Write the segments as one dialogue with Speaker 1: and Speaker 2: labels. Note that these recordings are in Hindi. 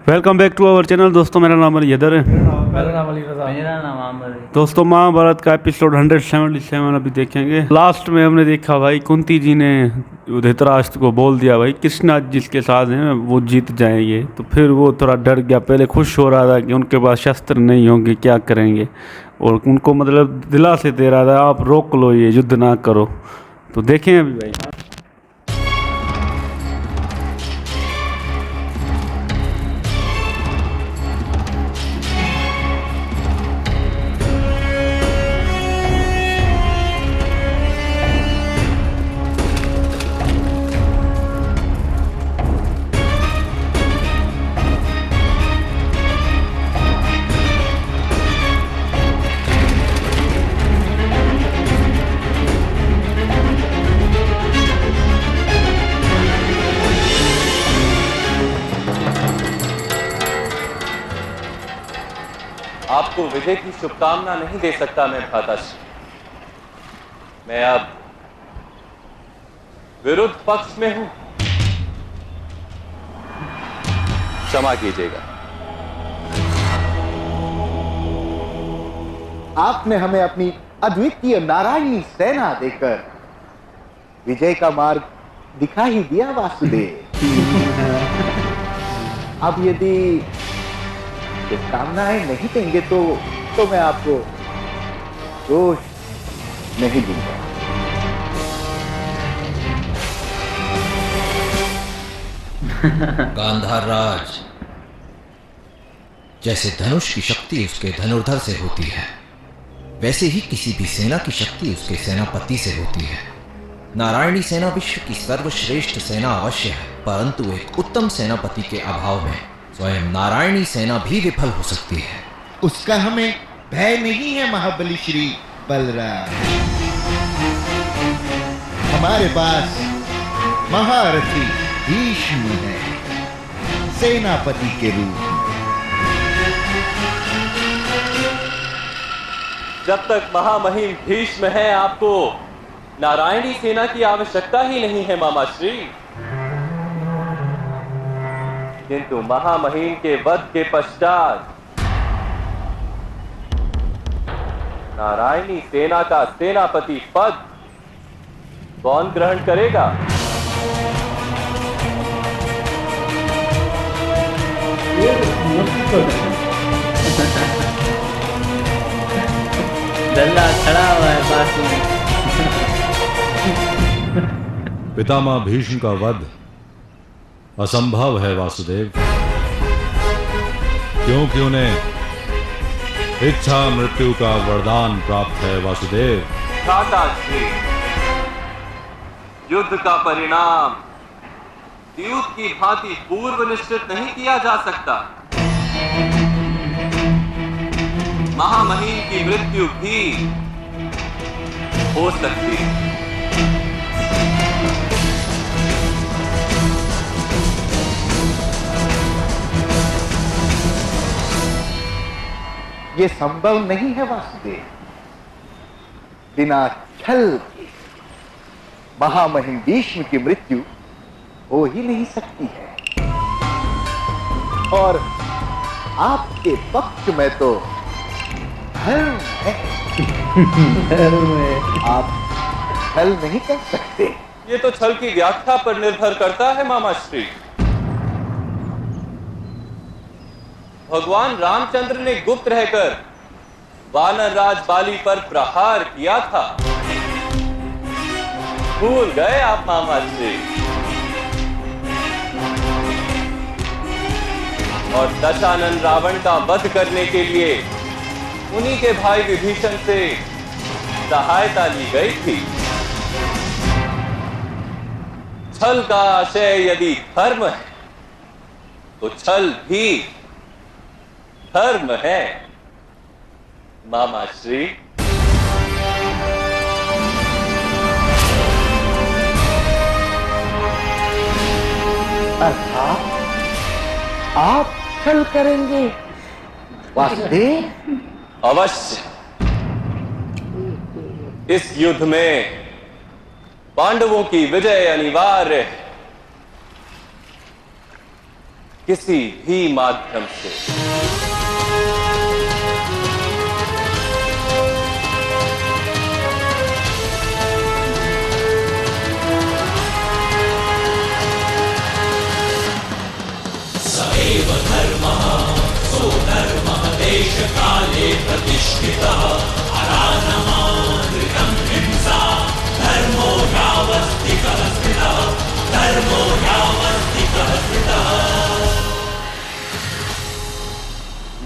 Speaker 1: Welcome back to our channel. दोस्तों मेरा नाम अलीदर है।
Speaker 2: मेरा नाम अली रज़ा।
Speaker 3: मेरा नाम आमर है।
Speaker 1: दोस्तों महाभारत का एपिसोड 177 अभी देखेंगे। लास्ट में हमने देखा भाई कुंती जी ने धृतराष्ट्र को बोल दिया भाई कृष्ण जिसके साथ हैं वो जीत जाएंगे। तो फिर वो थोड़ा डर गया। पहले खुश हो रहा था कि उनके पास शस्त्र नहीं होंगे, क्या करेंगे, और उनको मतलब दिलासे दे रहा था आप रोक लो, ये युद्ध ना करो। तो देखें अभी भाई।
Speaker 4: आपको विजय की शुभकामना नहीं दे सकता मैं भ्राताश्री। मैं अब विरुद्ध पक्ष में हूं, क्षमा कीजिएगा।
Speaker 5: आपने हमें अपनी अद्वितीय नारायणी सेना देकर विजय का मार्ग दिखा ही दिया वासुदेव। अब यदि शुभकामनाएं नहीं देंगे तो मैं आपको दोष नहीं दूंगा।
Speaker 6: गांधार राज, जैसे धनुष की शक्ति उसके धनुर्धर से होती है, वैसे ही किसी भी सेना की शक्ति उसके सेनापति से होती है। नारायणी सेना विश्व की सर्वश्रेष्ठ सेना अवश्य है, परंतु एक उत्तम सेनापति के अभाव में स्वयं नारायणी सेना भी विफल हो सकती है।
Speaker 7: उसका हमें भय नहीं है महाबली श्री बलराम। हमारे पास महारथी भीष्म है, सेनापति के रूप में।
Speaker 4: जब तक महामहिम भीष्म है आपको नारायणी सेना की आवश्यकता ही नहीं है मामाश्री। किंतु महामहिम के वध के पश्चात नारायणी सेना का सेनापति पद कौन ग्रहण करेगा?
Speaker 3: दल्ला खड़ा हुआ है बाजू में।
Speaker 8: पितामह भीष्म का वध असंभव है वासुदेव, क्योंकि उन्हें इच्छा मृत्यु का वरदान प्राप्त है वासुदेव।
Speaker 4: भ्राताश्री, युद्ध का परिणाम द्यूत की भांति पूर्व निश्चित नहीं किया जा सकता। महामहिम की मृत्यु भी हो सकती है।
Speaker 5: ये संभव नहीं है वासुदेव। बिना छल के महामहिम भीष्म की मृत्यु हो ही नहीं सकती है। और आपके पक्ष में तो धर्म है। आप छल नहीं कर सकते।
Speaker 4: ये तो छल की व्याख्या पर निर्भर करता है मामाश्री। भगवान रामचंद्र ने गुप्त रहकर वानर राज बाली पर प्रहार किया था, भूल गए आप मामाश्री। और दशानन रावण का वध करने के लिए उन्हीं के भाई विभीषण से सहायता ली गई थी। छल का आशय यदि धर्म है तो छल भी धर्म है मामाश्री।
Speaker 5: अर्थात आप छल करेंगे वासुदेव?
Speaker 4: अवश्य। इस युद्ध में पांडवों की विजय अनिवार्य है। किसी भी माध्यम से।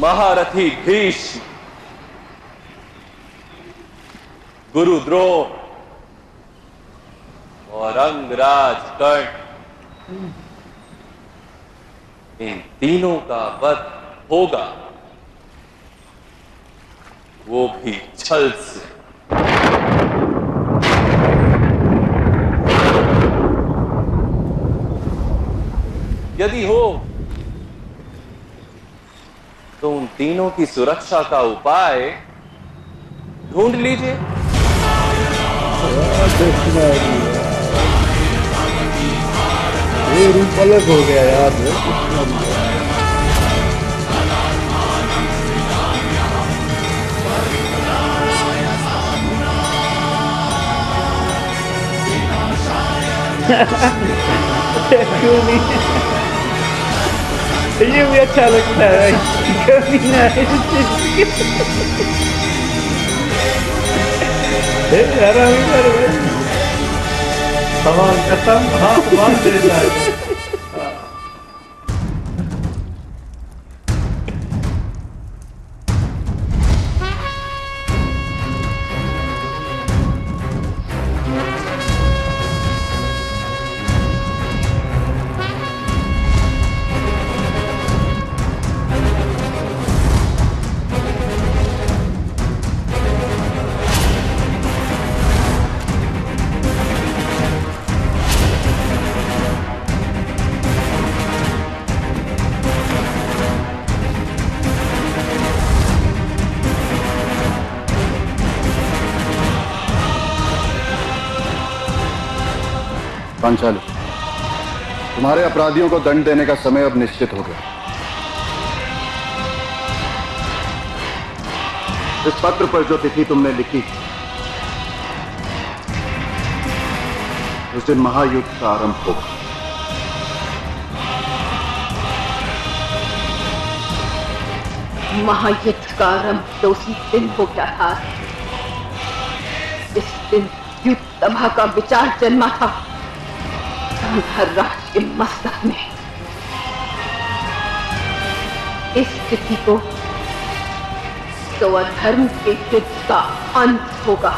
Speaker 4: महारथी भीष्म, गुरु द्रोण और अंगराज कर्ण, इन तीनों का वध होगा, वो भी छल से। यदि हो तो उन तीनों की सुरक्षा का उपाय ढूंढ लीजिए।
Speaker 5: ये रूप अलग हो गया यार। क्यों नहीं? ये भी अच्छा लगता है। क्यों नहीं आराम कर भाई। सामान खत्म, हाथ बांध देता है।
Speaker 2: पांचाली, तुम्हारे अपराधियों को दंड देने का समय अब निश्चित हो गया। इस पत्र पर जो तिथि तुमने लिखी, उस दिन महायुद्ध का आरंभ होगा।
Speaker 9: महायुद्ध का आरंभ तो उसी दिन हो गया था। इस दिन युद्ध सभा का विचार जन्मा था धर्मराज के मस्तक में। इस तिथि को तो अधर्म के युद्ध का अंत होगा।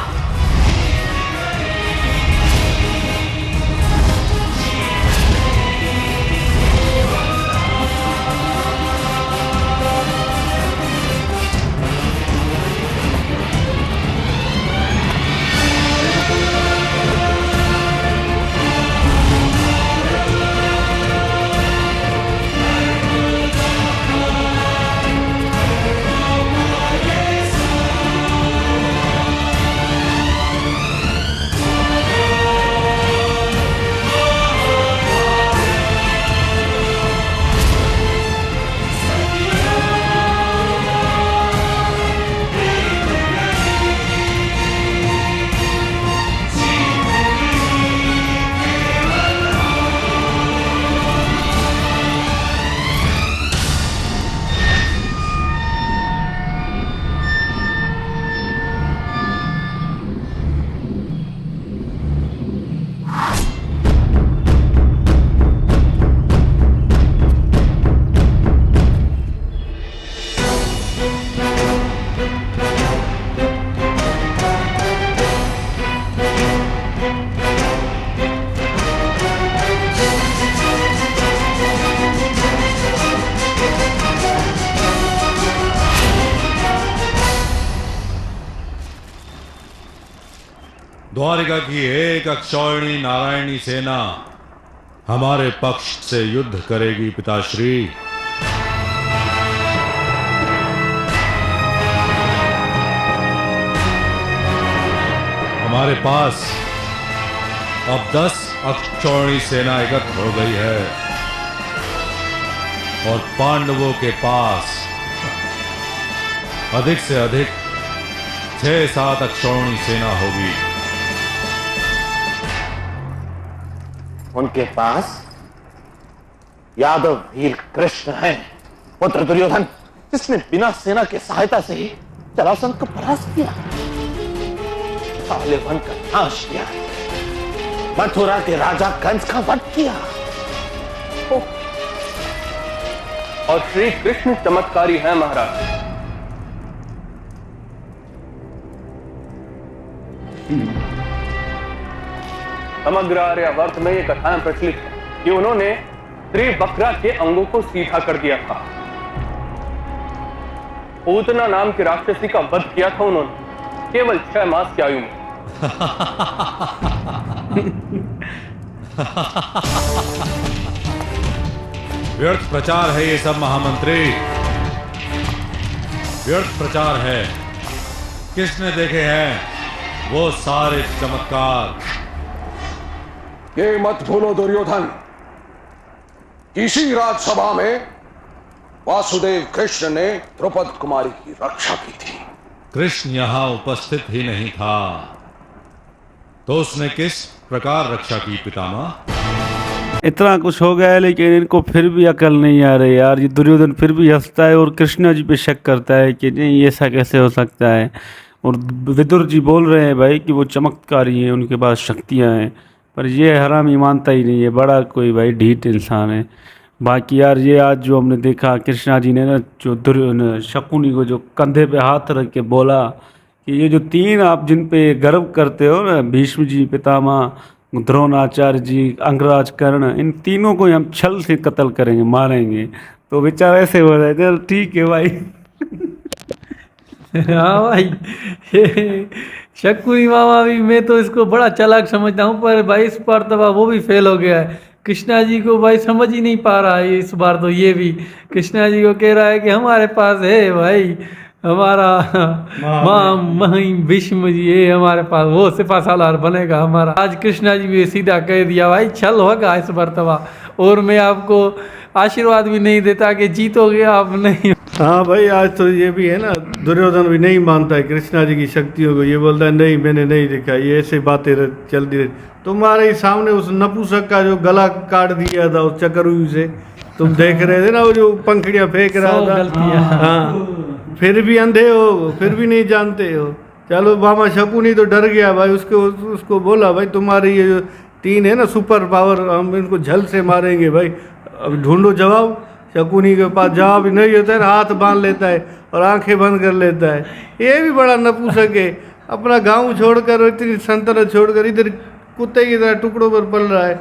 Speaker 8: द्वारिका की एक अक्षौहिणी नारायणी सेना हमारे पक्ष से युद्ध करेगी पिताश्री। हमारे पास अब 10 अक्षौहिणी सेना एकत्र हो गई है। और पांडवों के पास अधिक से अधिक 6-7 अक्षौहिणी सेना होगी।
Speaker 5: उनके पास यादव वीर कृष्ण है, पुत्र दुर्योधन, जिसने बिना सेना की सहायता से ही जरासंध को परास्त किया, साले वन का नाश किया, मथुरा के राजा कंस का वध किया।
Speaker 4: और श्री कृष्ण चमत्कारी हैं महाराज। समग्र आर्यावर्त में ये कथाएं प्रचलित है कि उन्होंने त्रिवक्रा के अंगों को सीधा कर दिया था। पूतना नाम की राक्षसी का वध किया था उन्होंने केवल 6 मास की आयु में।
Speaker 8: व्यर्थ प्रचार है ये सब महामंत्री, व्यर्थ प्रचार है। किसने देखे हैं वो सारे चमत्कार?
Speaker 10: ये मत भूलो दुर्योधन, इसी राजसभा में वासुदेव कृष्ण ने द्रौपदी कुमारी की रक्षा की थी।
Speaker 8: कृष्ण यहां उपस्थित ही नहीं था, तो उसने किस प्रकार रक्षा की पितामह?
Speaker 1: इतना कुछ हो गया है लेकिन इनको फिर भी अकल नहीं आ रही यार। ये दुर्योधन फिर भी हंसता है और कृष्ण जी पे शक करता है कि नहीं ऐसा कैसे हो सकता है। और विदुर जी बोल रहे हैं भाई कि वो चमत्कारी हैं, उनके पास शक्तियाँ हैं, पर ये हरामी मानता ही नहीं है, बड़ा कोई भाई ढीठ इंसान है। बाकी यार ये आज जो हमने देखा कृष्णा जी ने ना जो शकुनी को जो कंधे पे हाथ रख के बोला कि ये जो 3 आप जिन पे गर्व करते हो ना, भीष्म जी, पितामह, द्रोणाचार्य जी, अंगराज, कर्ण, इन तीनों को हम छल से कत्ल करेंगे, मारेंगे। तो बेचारा ऐसे हो रहा है, चल ठीक है भाई।
Speaker 11: हाँ भाई, शकुनी मामा भी, मैं तो इसको बड़ा चालाक समझता हूँ, पर भाई इस बार तो वो भी फेल हो गया है। कृष्णा जी को भाई समझ ही नहीं पा रहा है इस बार तो। ये भी कृष्णा जी को कह रहा है कि हमारे पास है भाई, हमारा भीष्म जी है हमारे पास, वो सिपा सालार बनेगा हमारा। आज कृष्णा जी भी सीधा कह दिया भाई छल होगा इस मर्तबा, और मैं आपको आशीर्वाद भी नहीं देता कि जीतोगे आप नहीं।
Speaker 1: हाँ भाई, आज तो ये भी है ना, दुर्योधन भी नहीं मानता है कृष्णा जी की शक्तियों को। ये बोलता है नहीं मैंने नहीं देखा, ये ऐसे बातें चलती रही। तुम्हारे ही सामने उस नपुंसक का जो गला काट दिया था उस चक्रव्यूह से, तुम देख रहे थे ना, वो जो पंखड़ियाँ फेंक रहा था। हाँ, फिर भी अंधे हो, फिर भी नहीं जानते हो। चलो मामा शकुनी तो डर गया भाई, उसको बोला भाई तुम्हारी ये जो 3 है ना सुपर पावर, हम इनको झल से मारेंगे भाई, अब ढूंढो जवाब। शकुनी के पास जवाब नहीं होता है, हाथ बांध लेता है और आंखें बंद कर लेता है। ये भी बड़ा नपुंसक है, अपना गांव छोड़कर, इतनी संतनत छोड़कर इधर कुत्ते की तरह टुकड़ों पर पल रहा है।